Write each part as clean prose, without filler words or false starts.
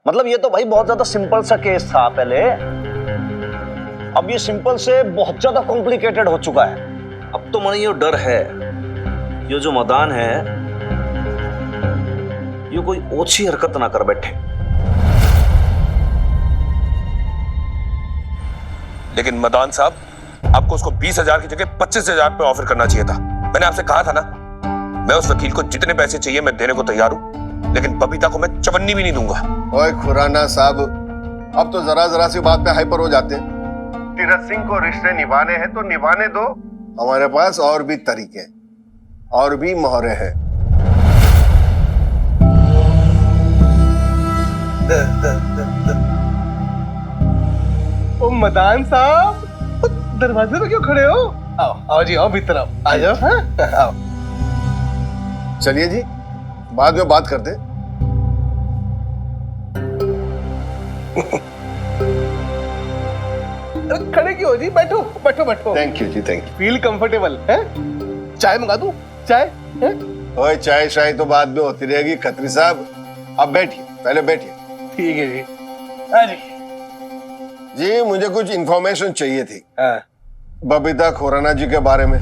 मतलब ये तो भाई बहुत ज्यादा सिंपल सा केस था पहले, अब ये सिंपल से बहुत ज्यादा कॉम्प्लिकेटेड हो चुका है। अब तो मन ये डर है, ये जो मदान है ये कोई ओछी हरकत ना कर बैठे। लेकिन मदान साहब, आपको उसको 20,000 की जगह 25,000 पे ऑफर करना चाहिए था। मैंने आपसे कहा था ना, मैं उस वकील को जितने पैसे चाहिए मैं देने को तैयार हूं, लेकिन बबीता को मैं चवन्नी भी नहीं दूंगा। ओए खुराना साहब, अब तो जरा सी बात पे हाइपर हो जाते हैं। तीरथ सिंह को रिश्ते निभाने हैं तो निभाने दो। हमारे पास और भी तरीके और भी मोहरे हैं। ओ मदान साहब, दरवाजे पे क्यों खड़े हो? आओ आओ जी, आओ भीतर आओ, आ जाओ। हाँ आओ। चलिए जी, बाद में बात करते। अरे खड़े क्यों हो जी, बैठो बैठो बैठो। थैंक यू जी, थैंक यू। फील कंफर्टेबल है? चाय मंगा दूं? चाय है? ओए चाय शाय तो बाद में होती रहेगी खत्री साहब, अब बैठिए, पहले बैठिए। ठीक है जी। हाँ जी। जी मुझे कुछ इंफॉर्मेशन चाहिए थी हाँ। बबीता खुराना जी के बारे में।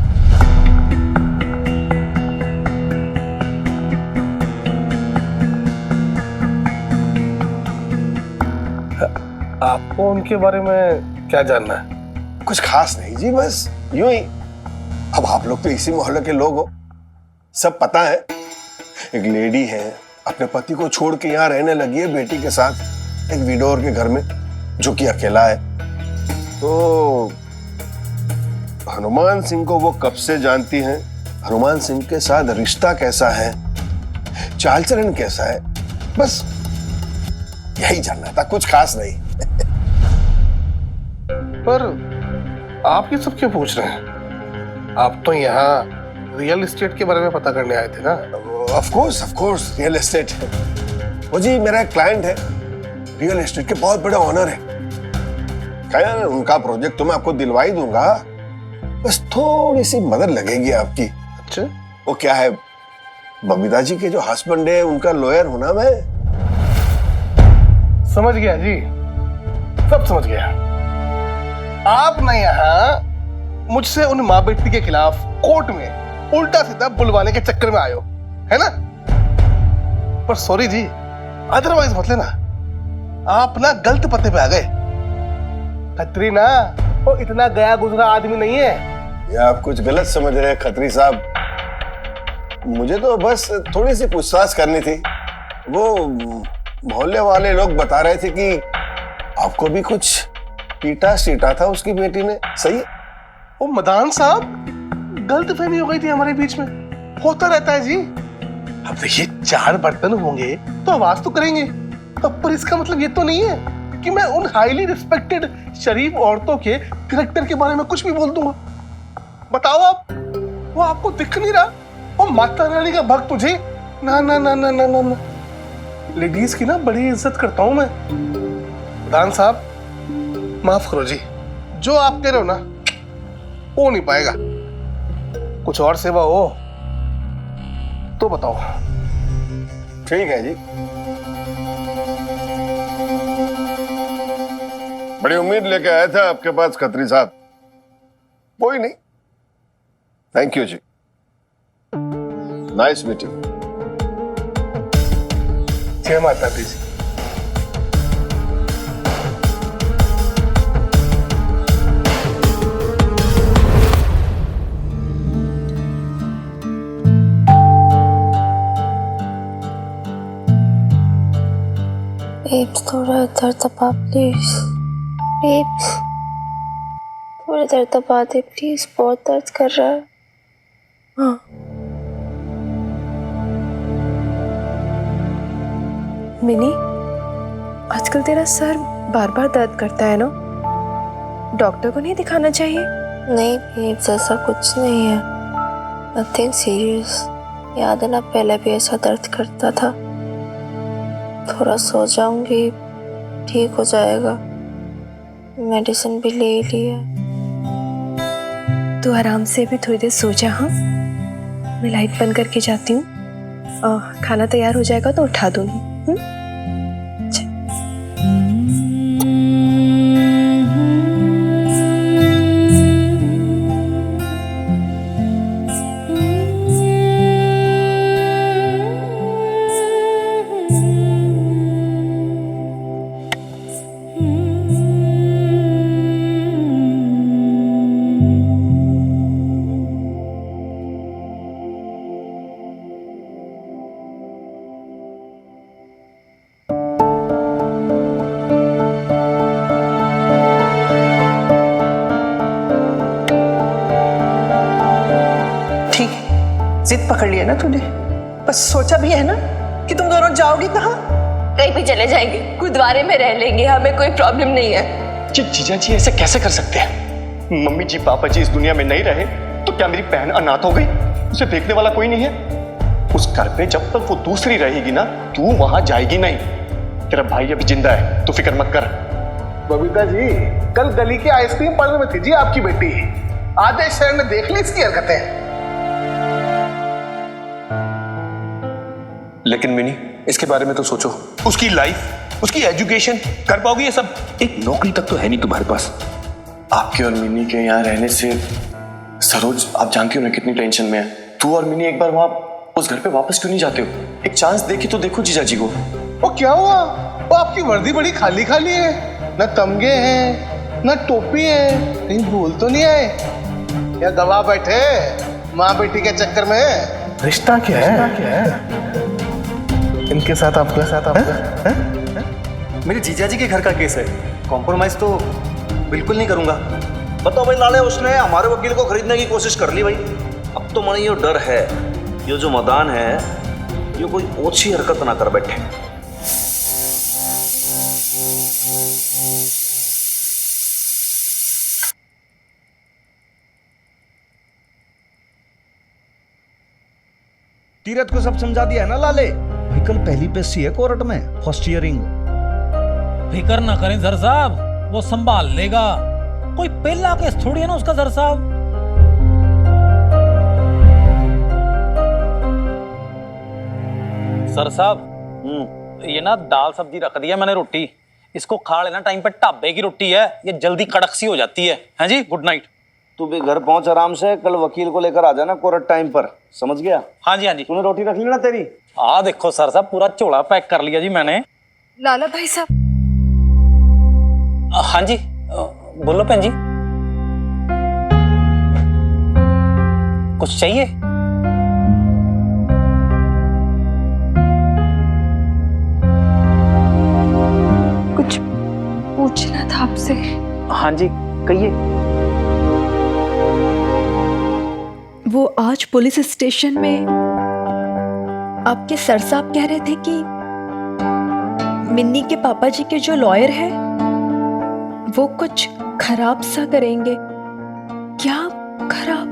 आपको उनके बारे में क्या जानना है? कुछ खास नहीं जी, बस यूं ही। अब आप लोग तो इसी मोहल्ले के लोग हो, सब पता है। एक लेडी है, अपने पति को छोड़ के यहाँ रहने लगी है बेटी के साथ, एक विडोर के घर में, जो कि अकेला है। तो हनुमान सिंह को वो कब से जानती हैं, हनुमान सिंह के साथ रिश्ता कैसा है, चाल चलन कैसा है, बस यही जानना था, कुछ खास नहीं। पर आप ये सब क्यों पूछ रहे हैं? आप तो यहाँ रियल एस्टेट के बारे में पता करने आए थे ना? Of course real estate. वो जी मेरा एक क्लाइंट है, रियल एस्टेट के बहुत बड़े ऑनर है। खैर उनका प्रोजेक्ट तो मैं आपको दिलवा ही दूंगा, बस थोड़ी सी मदद लगेगी आपकी। अच्छा, वो क्या है, बबीता जी के जो हस्बैंड है उनका लॉयर हूं ना मैं। समझ गया जी, सब समझ गया। आप ना यहाँ मुझसे उन माँ बेटी के खिलाफ कोर्ट में उल्टा सीधा बुलवाने के चक्कर में आए हो, है ना? पर सॉरी जी, अदरवाइज मत लेना, आप ना गलत पते पे आ गए। खत्री ना वो इतना गया गुजरा आदमी नहीं है। ये आप कुछ गलत समझ रहे हैं खत्री साहब, मुझे तो बस थोड़ी सी पूछताछ करनी थी। वो मोहल्ले वाले लोग बता रहे थे कि आपको भी कुछ पीटा सीटा था उसकी बेटी ने, सही है? वो मदान साहब, गलतफहमी हो गई थी हमारे बीच में, होता रहता है जी। अब देखिए, 4 बर्तन होंगे तो आवाज तो करेंगे, पर इसका मतलब ये तो नहीं है कि मैं उन हाईली रिस्पेक्टेड शरीफ औरतों के कैरेक्टर के बारे में कुछ भी बोल दूंगा। बताओ आप, वो आपको दिख नहीं रहा? वो माता रानी का भक्त तुझे? ना ना ना ना ना ना, ना। लेडीज की ना बड़ी इज्जत करता हूं मैं। मदान साहब माफ करो जी, जो आप कह रहे हो ना हो नहीं पाएगा। कुछ और सेवा हो तो बताओ। ठीक है जी, बड़ी उम्मीद लेके आया था आपके पास खत्री साहब, कोई नहीं। थैंक यू जी, नाइस मीटिंग। जय माता दी जी। बेब्स थोड़ा इधर दबा प्लीज, बेब्स थोड़ा इधर दबा दे प्लीज, बहुत दर्द कर रहा है। हाँ मिनी, आजकल तेरा सर बार बार दर्द करता है ना, डॉक्टर को नहीं दिखाना चाहिए? नहीं बेब्स, ऐसा कुछ नहीं है, नथिंग सीरियस। याद है ना, पहले भी ऐसा दर्द करता था। थोड़ा सो जाऊंगी, ठीक हो जाएगा। मेडिसिन भी ले ली है। तू आराम से भी थोड़ी देर सो जा। हाँ, मैं लाइट बंद करके जाती हूँ, खाना तैयार हो जाएगा तो उठा दूंगी। जिद पकड़ लिया ना तूने, बस सोचा भी है ना कि तुम दोनों जाओगी कहाँ? कहीं भी चले जाएंगे, गुरुद्वारे में रह लेंगे, हमें कोई प्रॉब्लम नहीं है। जीजा जी ऐसे कैसे कर सकते हैं? मम्मी जी पापा जी इस दुनिया में नहीं रहे तो क्या मेरी बहन अनाथ हो गई? उसे देखने वाला कोई नहीं है। उस घर पे जब तक वो दूसरी रहेगी ना, तू वहां जाएगी नहीं। तेरा भाई अभी जिंदा है, तू फिक्र मत कर। बबीता जी, कल गली के आइसक्रीम पार्लर में थी जी आपकी बेटी। आधे शहर ने देख ली इसकी हरकतें। लेकिन मिनी, इसके बारे में तो सोचो। उसकी लाइफ, उसकी एजुकेशन, कर पाओगी ये सब? एक नौकरी तक तो है नहीं तुम्हारे पास। आपके और मिनी के यहाँ रहने से सरोज, आप जानती हो ना कितनी टेंशन में है। तू और मिनी एक बार वहां उस घर पे वापस क्यों नहीं जाते हो? एक चांस देखी तो देखो जीजा जी को। वो क्या हुआ? वो आपकी वर्दी बड़ी खाली खाली है, न तमगे हैं न टोपी है, कहीं भूल तो नहीं आए? या गवाह बैठे माँ बेटी के चक्कर में? रिश्ता क्या है इनके साथ आपका? मेरे जीजा जी के घर का केस है, कॉम्प्रोमाइज तो बिल्कुल नहीं करूंगा। बताओ भाई लाले, उसने हमारे वकील को खरीदने की कोशिश कर ली भाई। अब तो मन ये डर है, ये जो मदान है ये कोई ओछी हरकत ना कर बैठे। तीरथ को सब समझा दिया है ना लाले? भाई कल पहली पेशी है कोर्ट में, फर्स्ट हियरिंग। फिक्र ना करें सर साहब, वो संभाल लेगा। कोई पहला केस थोड़ी है ना उसका सर साहब। सर साहब, ये ना दाल सब्जी रख दिया मैंने, रोटी इसको खा लेना टाइम पे। ढाबे की रोटी है, ये जल्दी कड़क सी हो जाती है। हैं जी, गुड नाइट। तू भी घर पहुंच आराम से, कल वकील को लेकर आ जाना कोर्ट टाइम पर, समझ गया? हाँ जी हाँ जी। तूने रोटी रख ली ना तेरी? देखो सर साहब, पूरा झोला पैक कर लिया जी मैंने। लाला भाई साहब। हाँ जी, बोलो बहन जी, कुछ चाहिए? कुछ पूछना था आपसे। हाँ जी, कहिए। वो आज पुलिस स्टेशन में आपके सर साहब कह रहे थे कि मिन्नी के पापा जी के जो लॉयर है वो कुछ खराब सा करेंगे। क्या खराब?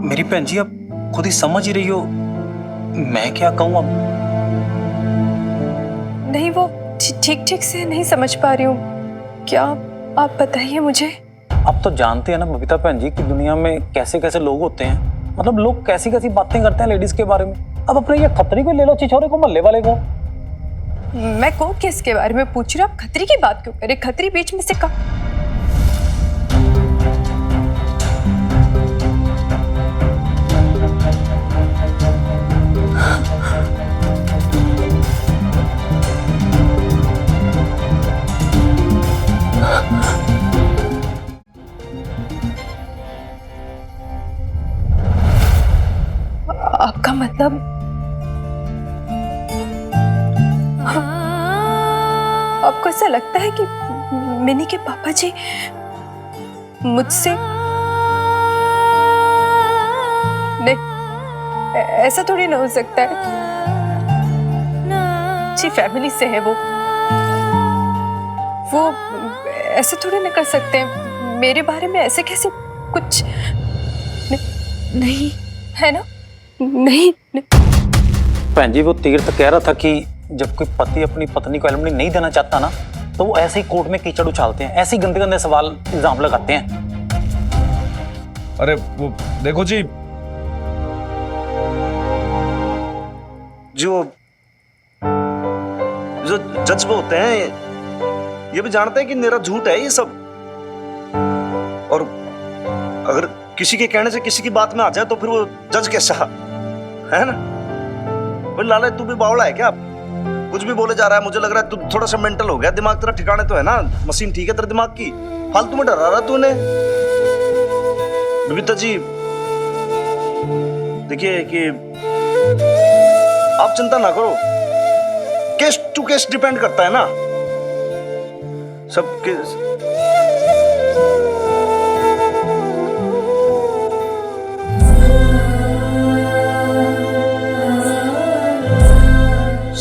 मेरी बहन जी, आप खुद ही समझ ही रही हो, मैं क्या कहूँ अब। नहीं, वो ठीक ठीक से नहीं समझ पा रही हूँ। क्या आप बताइए मुझे। अब तो जानते हैं ना बबीता बहन जी कि दुनिया में कैसे कैसे लोग होते हैं। मतलब लोग कैसी कैसी बातें करते हैं लेडीज के बारे में। अब अपने ये खतरी को ले लो, छिछोरे को, मोहल्ले वाले को। मैं को किसके बारे में पूछ रही हूँ? आप खतरी की बात क्यों करे? खतरी बीच में से कहा? आपका मतलब आपको ऐसा लगता है कि मिनी के पापा जी मुझसे नहीं? ऐसा थोड़ी ना हो सकता है। अच्छी फैमिली से है वो ऐसे थोड़ी ना कर सकते हैं। मेरे बारे में ऐसे कैसे कुछ नहीं है ना? नहीं। बहन जी, वो तीर्थ कह रहा था कि जब कोई पति अपनी पत्नी को एलिमनी नहीं देना चाहता ना, तो वो ऐसे ही कोर्ट में कीचड़ उछालते हैं, ऐसे ही गंदे गंदे सवाल इल्जाम लगाते हैं। अरे वो देखो जी, जो जज होते हैं ये भी जानते हैं कि मेरा झूठ है ये सब। और अगर किसी के कहने से किसी की बात में आ जाए तो फिर वो जज कैसा है ना? भाई लाले, तू भी बावड़ा है क्या? कुछ भी बोले जा रहा है। मुझे लग रहा है तू थोड़ा सा मेंटल हो गया। दिमाग तेरा ठिकाने तो है ना? मशीन ठीक है तेरे दिमाग की? फालतू में डरा रहा तूने। बबीता जी देखिए कि आप चिंता ना करो, केस टू केस डिपेंड करता है ना सब केस।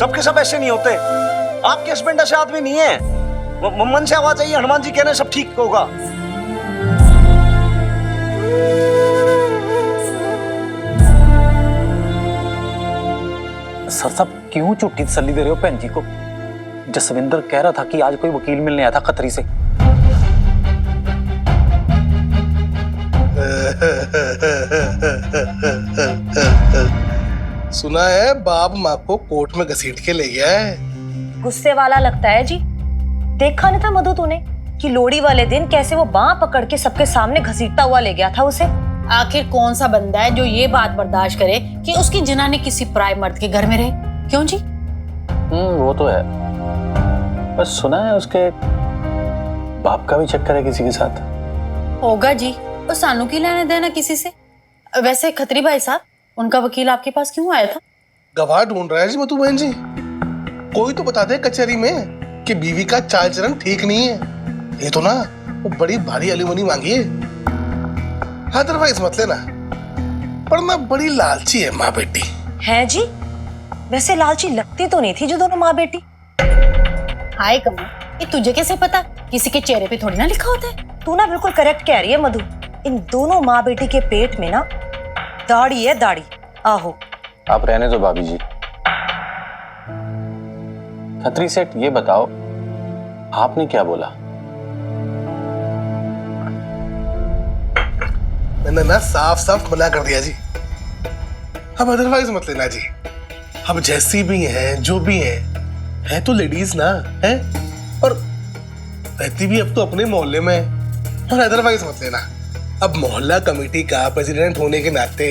सबके सब ऐसे नहीं होते। आपके हस्बैंड ऐसे आदमी नहीं है। मन से आवाज आई, हनुमान जी कह रहे हैं सब ठीक होगा। सर साहब क्यों झूठी तसल्ली दे रहे हो बहन जी को? जसविंदर कह रहा था कि आज कोई वकील मिलने आया था खतरी से। सुना है बाप माँ को कोर्ट में घसीट के ले गया है। गुस्से वाला लगता है जी। देखा नहीं था मधु तूने कि लोहड़ी वाले दिन कैसे वो बांह पकड़ के सबके सामने घसीटता हुआ ले गया था उसे। आखिर कौन सा बंदा है जो ये बात बर्दाश्त करे कि उसकी जनानी किसी पराये मर्द के घर में रहे? क्यों जी? वो तो है, बस सुना है उसके बाप का भी चक्कर है किसी के साथ। होगा जी, और सानू की लेने देना किसी से। वैसे खत्री भाई साहब, उनका वकील आपके पास क्यों आया था? गवाह ढूंढ रहा है जी मधु बहन जी। कोई तो बता दे कचहरी में कि बीवी का चाल चलन ठीक नहीं है। ये तो ना वो बड़ी भारी एलिमनी मांगी है, अदरवाइज मत लेना। पर ना बड़ी लालची है माँ बेटी। है जी? वैसे लालची लगती तो नहीं थी जो दोनों माँ बेटी। हाय कमल, ये तुझे कैसे पता? किसी के चेहरे पे थोड़ी ना लिखा होता है। तू ना बिल्कुल करेक्ट कह रही है मधु। इन दोनों माँ बेटी के पेट में ना दाढ़ी है, दाढ़ी। आहो, आप रहने दो भाभी जी। खत्री सेठ ये बताओ, आपने क्या बोला? मैंने ना साफ साफ मना कर दिया जी। अब अदरवाइज मत लेना जी। अब जैसी भी हैं, जो भी है तो लेडीज ना है, और रहती भी अब तो अपने मोहल्ले में है। और अदरवाइज मत लेना। अब मोहल्ला कमेटी का प्रेसिडेंट होने के नाते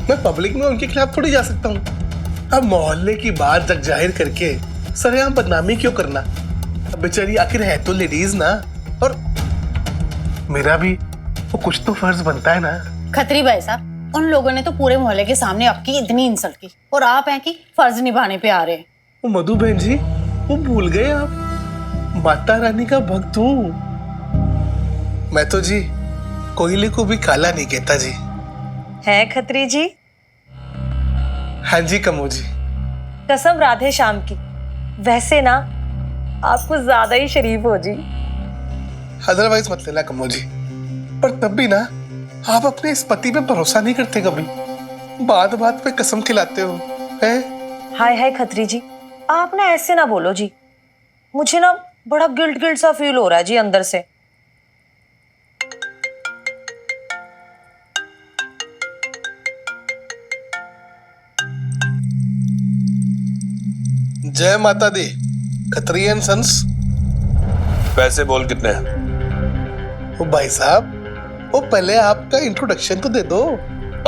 मैं पब्लिक में उनके खिलाफ थोड़ी जा सकता हूँ। अब मोहल्ले की बात जग जाहिर करके सरेआम बदनामी क्यों करना? अब बेचारी आखिर है तो लेडीज ना, और मेरा भी वो कुछ तो फर्ज बनता है ना। खत्री भाई साहब, उन लोगों ने तो पूरे मोहल्ले के सामने आपकी इतनी इंसल्ट की, और आप हैं कि फर्ज निभाने पे आ रहे हैं। वो मधु बहन जी, वो भूल गए आप, माता रानी का भक्त हूँ मैं तो जी। कोयले को भी काला नहीं कहता जी। है खत्री जी? हाँ जी कमो जी। कसम राधे श्याम की। वैसे ना आप कुछ ज्यादा ही शरीफ हो जी। अदरवाइज मत लेना कमो जी। पर तब भी ना आप अपने इस पति पे भरोसा नहीं करते कभी। बात बात पे कसम खिलाते हो हैं? हाय हाय खत्री जी, आप ना ऐसे ना बोलो जी। मुझे ना बड़ा गिल्ट सा फील हो रहा है जी अंदर से। जय माता दी। Khatri and sons. पैसे बोल कितने? ओ भाई साहब, वो पहले आपका इंट्रोडक्शन तो दे दो।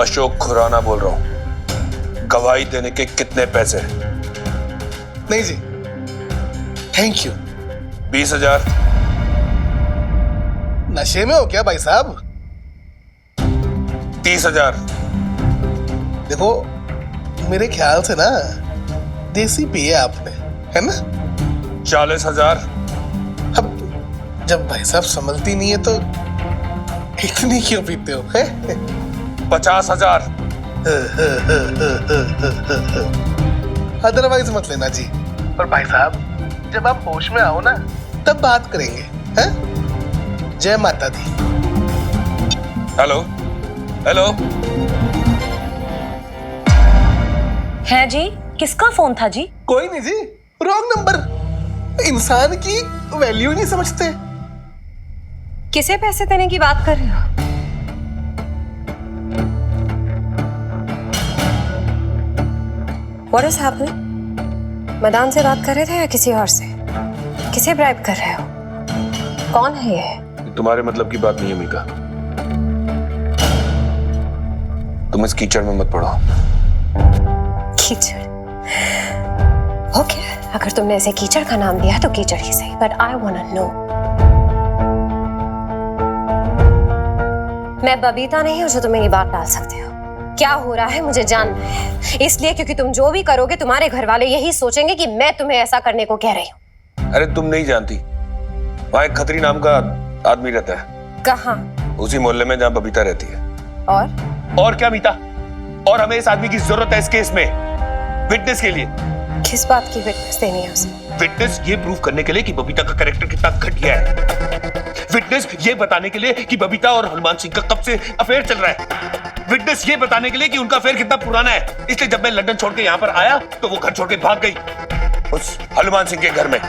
अशोक खुराना बोल रहा हूं। गवाही देने के कितने पैसे? नहीं जी, थैंक यू। 20,000। नशे में हो क्या भाई साहब? 30,000। देखो मेरे ख्याल से ना देसी पिए आपने, है ना? 40,000। अब जब भाई साहब संभलती नहीं है तो इतनी क्यों पीते हो? 50,000। अदरवाइज मत लेना जी। पर भाई साहब जब आप होश में आओ ना तब बात करेंगे, हैं? जय माता दी। Hello hello. है जी? किसका फोन था जी? कोई नहीं जी, रॉन्ग नंबर। इंसान की वैल्यू नहीं समझते। किसे पैसे देने की बात कर रहे हो? What is happening? मैदान से बात कर रहे थे या किसी और से? किसे ब्राइब कर रहे हो? कौन है ये? तुम्हारे मतलब की बात नहीं है मीका। तुम इस कीचड़ में मत पड़ो। कीचड़? ओके, अगर तुमने इसे कीचड़ का नाम दिया तो कीचड़ ही सही, but I want to know. मैं बबीता नहीं हूं जो तुम्हें ये बात डाल सकते हो। क्या हो रहा है मुझे जानना है, इसलिए क्योंकि तुम जो भी करोगे तुम्हारे घर वाले यही सोचेंगे कि मैं तुम्हें ऐसा करने को कह रही हूँ। अरे तुम नहीं जानती, वहां एक खत्री नाम का आदमी रहता है। कहाँ? उसी मोहल्ले में जहाँ बबीता रहती है। और क्या मीता? और हमें इस आदमी की जरूरत है इस केस में विटनेस के लिए। किस बात की विटनेस देनी है उसे? विटनेस ये प्रूव करने के लिए कि बबीता का कैरेक्टर कितना घटिया है। विटनेस ये बताने के लिए कि बबीता और हनुमान सिंह का कब से अफेयर चल रहा है। विटनेस ये बताने के लिए कि उनका अफेयर कितना पुराना है। इसलिए जब मैं लंदन छोड़ के यहाँ पर आया तो वो घर छोड़ के भाग गई उस हनुमान सिंह के घर में।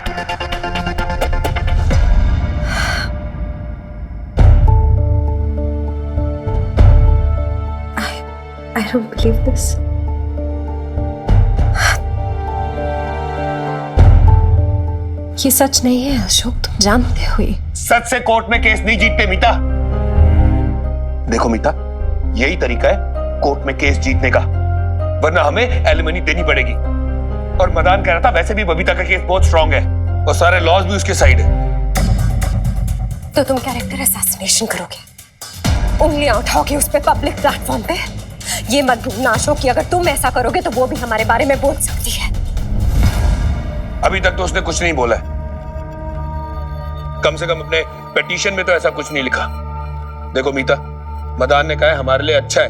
I don't believe this. ये सच नहीं है अशोक, तुम जानते हो ये। सच से कोर्ट में केस नहीं जीतते मीता। देखो मीता, यही तरीका है कोर्ट में केस जीतने का, वरना हमें एलिमनी देनी पड़ेगी। और मदान कह रहा था वैसे भी बबीता का केस बहुत स्ट्रांग है और सारे लॉज भी उसके साइड है। तो तुम कैरेक्टर असैसिनेशन करोगे, उंगलियां उठाओगे उस पे पब्लिक प्लेटफॉर्म पे? ये मत भूलना अशोक कि अगर तुम ऐसा करोगे तो वो भी हमारे बारे में बोल सकती है। अभी तक तो उसने कुछ नहीं बोला है, कम से कम अपने पिटीशन में तो ऐसा कुछ नहीं लिखा। देखो मीता, मदान ने कहा है हमारे लिए अच्छा है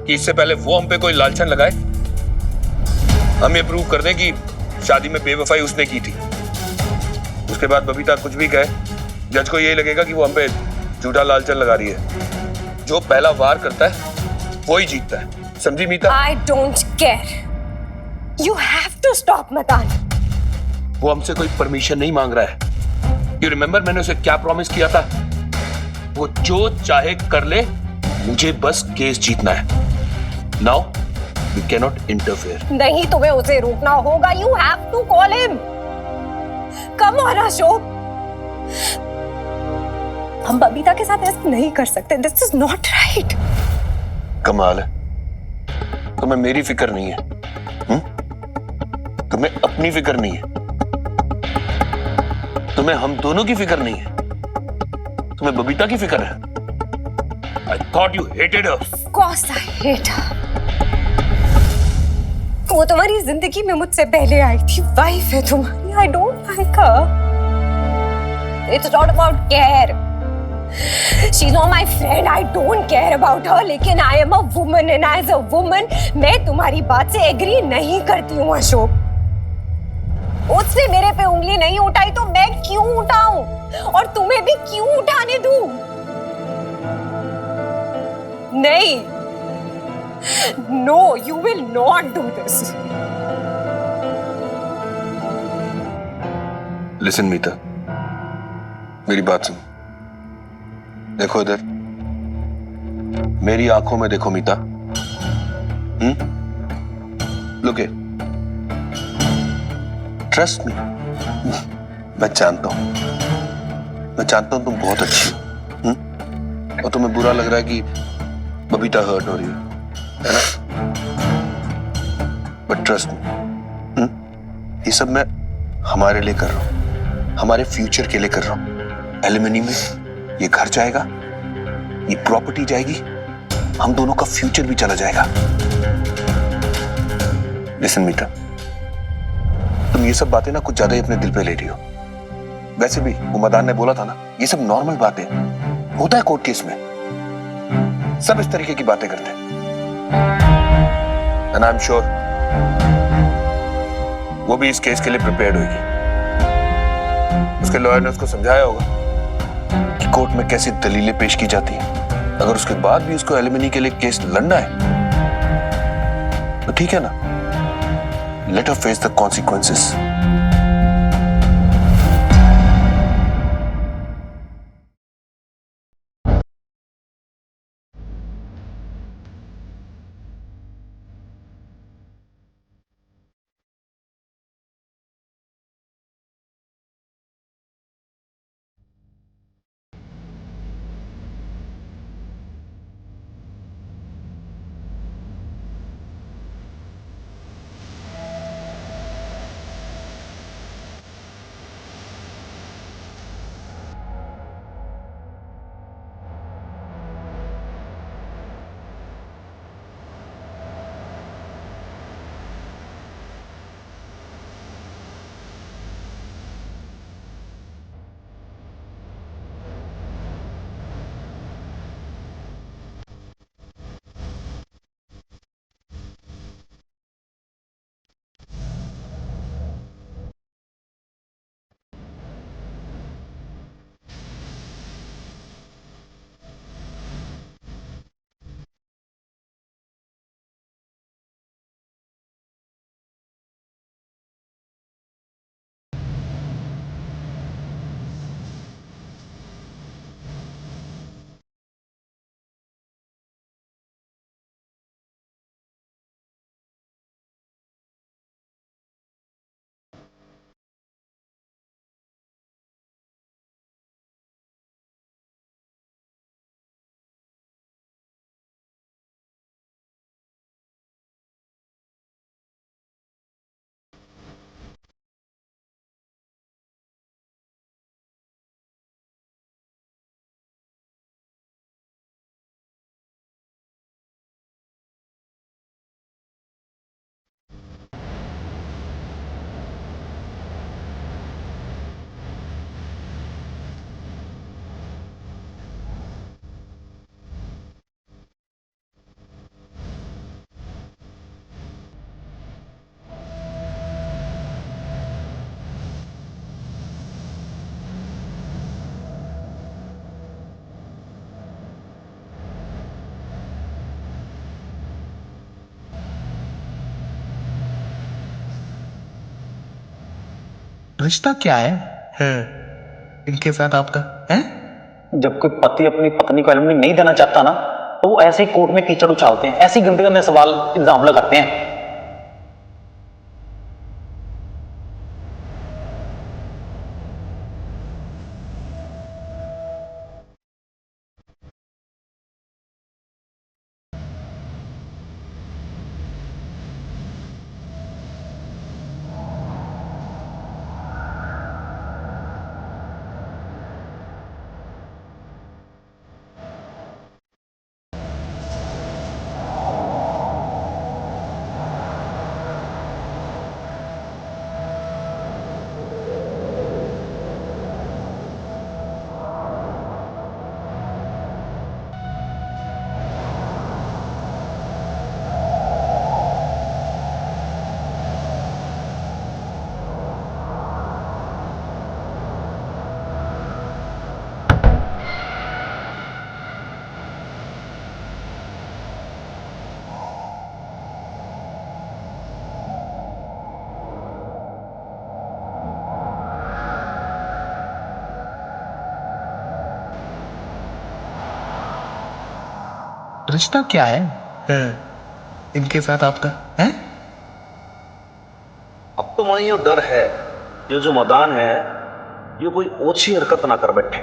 कि इससे पहले वो हम पे कोई लालचन लगाए, हम ये प्रूव कर दें कि शादी में बेवफाई उसने की थी। उसके बाद बबीता कुछ भी कहे, जज को यही लगेगा कि वो हम पे झूठा लालचन लगा रही है। जो पहला वार करता है वो ही जीतता है, समझी मीता? I don't care. You have to stop Madan. वो हमसे कोई परमिशन नहीं मांग रहा है। You remember मैंने उसे क्या प्रॉमिस किया था? वो जो चाहे कर ले, मुझे बस केस जीतना है। Now we cannot interfere. नहीं, तुम्हें उसे रोकना होगा। You have to call him. Come on Ashok, हम बबीता के साथ ऐसा नहीं कर सकते। This is not right. कमाल है, तुम्हें मेरी फिक्र नहीं है, तुम्हें अपनी फिक्र नहीं है, तुम्हें हम दोनों की फिक्र नहीं है, तुम्हें बबीता की फिक्र है। I thought you hated her. Of course I hate her. वो तुम्हारी जिंदगी में मुझसे पहले आई थी, वाइफ है तुम्हारी। I don't like her. It's not about care. She's not my friend. I don't care about her. लेकिन I am a woman and as a woman मैं तुम्हारी बात से एग्री नहीं करती हूँ अशोक। उसने मेरे पे उंगली नहीं उठाई तो मैं क्यों उठाऊं और तुम्हें भी क्यों उठाने दूं? नहीं, no, you will not do this. Listen मीता, मेरी बात सुन। देखो इधर, मेरी आंखों में देखो मीता। Look it. Trust me. मैं जानता हूं तुम बहुत अच्छी हो, और तुम्हें बुरा लग रहा है कि बबीता हर्ट हो रही है ना? बट ट्रस्ट मी, ये सब मैं हमारे लिए कर रहा हूं, हमारे फ्यूचर के लिए कर रहा हूं। एलिमनी में ये घर जाएगा, ये प्रॉपर्टी जाएगी, हम दोनों का फ्यूचर भी चला जाएगा। लिसन मीता, तुम ये सब बातें ना कुछ ज्यादा ही अपने दिल पे ले रही हो। वैसे भी वो मदान ने बोला था ना, ये सब नॉर्मल बातें होता है कोर्ट केस में, सब इस तरीके की बातें करते हैं। एंड आई एम श्योर वो भी इस केस के लिए प्रिपेयर्ड होगी। उसके लॉयर ने उसको समझाया होगा कि कोर्ट में कैसे दलीलें पेश की जाती हैं। अगर उसके बाद भी उसको एलिमनी के लिए केस लड़ना है तो ठीक है ना, let her face the consequences. रिश्ता क्या है इनके साथ आपका है? जब कोई पति अपनी पत्नी को एलिमनी नहीं देना चाहता ना, तो वो ऐसे ही कोर्ट में कीचड़ उछालते हैं, ऐसे ही गंदे गंदे सवाल इल्जाम लगाते हैं। रिश्ता क्या है इनके साथ आपका है? अब तो वही डर है, ये जो मैदान है, ये कोई ओछी हरकत ना कर बैठे।